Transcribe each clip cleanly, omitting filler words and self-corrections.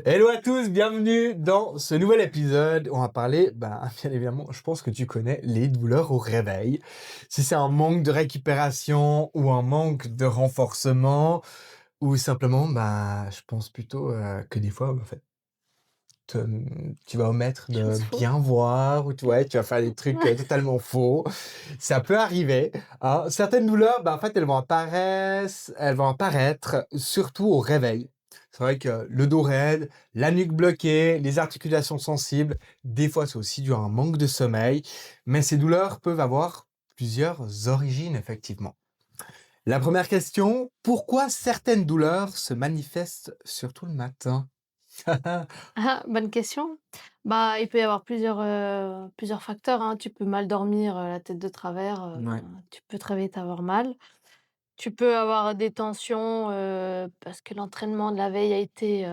Hello à tous, bienvenue dans ce nouvel épisode. On va parler, bien évidemment, je pense que tu connais les douleurs au réveil. Si c'est un manque de récupération ou un manque de renforcement, ou simplement, je pense plutôt que des fois, en fait, tu vas omettre de Chose faux. bien voir, ou tu vas faire des trucs totalement faux. Ça peut arriver, hein. Certaines douleurs, en fait, elles vont apparaître surtout au réveil. C'est vrai que le dos raide, la nuque bloquée, les articulations sensibles, des fois, c'est aussi dû à un manque de sommeil, mais ces douleurs peuvent avoir plusieurs origines, effectivement. La première question, pourquoi certaines douleurs se manifestent surtout le matin? Ah, bonne question. Il peut y avoir plusieurs facteurs, hein. Tu peux mal dormir, la tête de travers, Ouais. tu peux te réveiller, t'avoir mal. Tu peux avoir des tensions, parce que l'entraînement de la veille a été,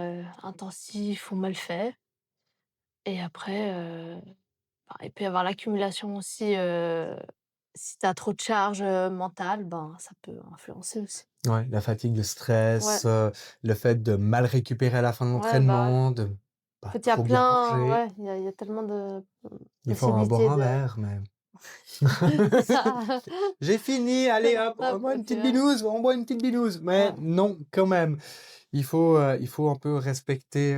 intensif ou mal fait et après, il peut y avoir l'accumulation aussi, si tu as trop de charge, mentale, ça peut influencer aussi. Ouais, la fatigue, le Ouais, stress, le fait de mal récupérer à la fin de ouais, bah, ouais. l'entraînement, de En pas fait, il y a trop bien plein manger. ouais, il y a tellement de, Des fois, on va boire possibilités un de verre, mais c'est ça. j'ai fini, allez hop, on Hop boit et une puis petite ouais, binouse, on boit une petite binouse. Mais ouais. non, quand même, il faut un peu respecter,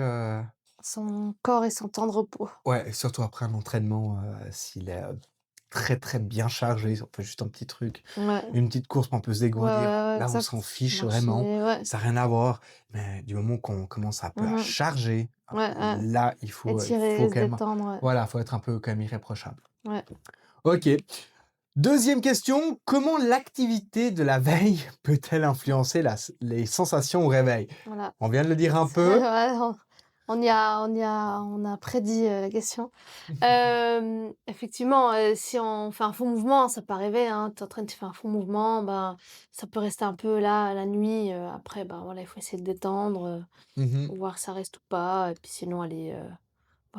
Son corps et son temps de repos. ouais, et surtout après un entraînement, s'il est, très, très bien chargé, si on fait juste un petit truc, Ouais. une petite course, on peut se Ouais, ouais, dégourdir. ouais, Là, on s'en exact. fiche vraiment, Marcher, ouais. ça a rien à voir. Mais du moment qu'on commence un peu à Mmh. charger, Ouais, ouais. là, il faut Étirer, se quand même, détendre, ouais. voilà, faut être un peu quand même irréprochable. Ouais. OK. Deuxième question, comment l'activité de la veille peut-elle influencer les sensations au réveil? Voilà. On vient de le dire un C'est peu. ouais, on a prédit, la question. Effectivement, si on fait un faux mouvement, ça peut arriver, hein. Tu es en train de faire un faux mouvement, ça peut rester un peu là la nuit, après, voilà, il faut essayer de détendre, Mmh. voir ça reste ou pas et puis sinon aller,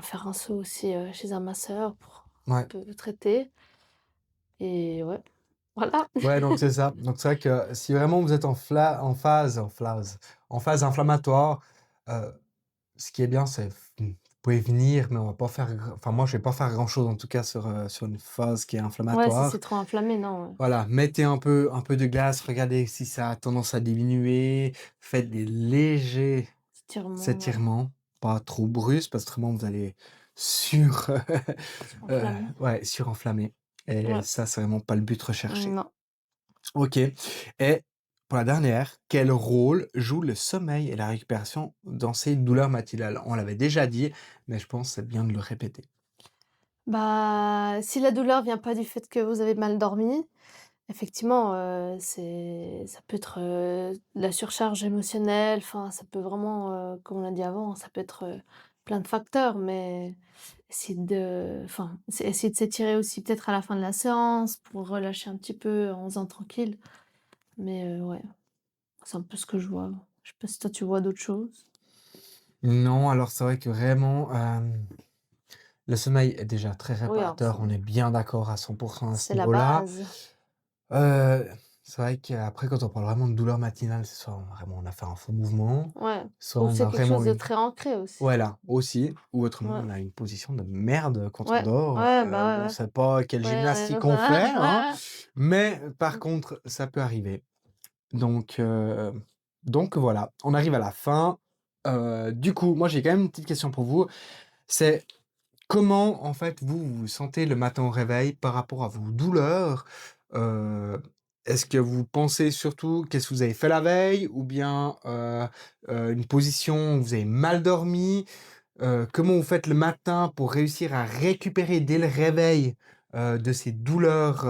faire un saut aussi, chez un masseur pour un Ouais. peu traiter et ouais, voilà. Ouais, donc c'est ça. Donc c'est vrai que si vraiment vous êtes en phase inflammatoire, heu, ce qui est bien, c'est vous pouvez venir, mais on va pas faire moi, je vais pas faire grand-chose en tout cas sur une phase qui est Ouais, si c'est inflammatoire. trop inflammé, non, ouais. Voilà, mettez un peu de glace, regardez si ça a tendance à diminuer, faites des légers Étirement, ouais, s'étirement, pas trop brusque parce que autrement vous allez sur surenflammé. surenflammer et Ouais, ça, c'est vraiment pas le but recherché. non. OK, et pour la dernière, quel rôle joue le sommeil et la récupération dans ces douleurs matinales? On l'avait déjà dit, mais je pense que c'est bien de le répéter. Si la douleur vient pas du fait que vous avez mal dormi, effectivement, ça peut être, de la surcharge émotionnelle, enfin, ça peut vraiment, comme on l'a dit avant, ça peut être, plein de facteurs, mais essayer de s'étirer aussi peut-être à la fin de la séance pour relâcher un petit peu en faisant tranquille, mais ouais, c'est un peu ce que je vois. Je sais pas si toi tu vois d'autres choses? Non, alors c'est vrai que vraiment, le sommeil est déjà très Oui, alors réparateur, ça, on est bien d'accord à 100 à ce c'est la niveau-là. base. Heu, c'est vrai qu'après quand on parle vraiment de douleur matinale, c'est soit vraiment on a fait un faux mouvement, Ouais, soit ou on c'est a quelque chose vraiment de une très ancré aussi. voilà, aussi, ou autrement Ouais, on a une position de merde quand on ouais, dort, ouais, on ouais. sait pas quelle Ouais, on est gymnastique on fait, hein, ouais. mais par Mmh. contre ça peut arriver. Donc heu, donc voilà, on arrive à la fin. Du coup, moi j'ai quand même une petite question pour vous, c'est comment, en fait, vous vous sentez le matin au réveil par rapport à vos douleurs? Heu, est-ce que vous pensez surtout qu'est-ce que vous avez fait la veille ou bien, une position où vous avez mal dormi? Comment vous faites le matin pour réussir à récupérer dès le réveil, de ces douleurs,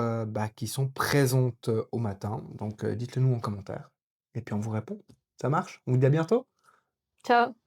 qui sont présentes, au matin? Donc, dites-le nous en commentaire et puis on vous répond. Ça marche? On vous dit à bientôt. Ciao.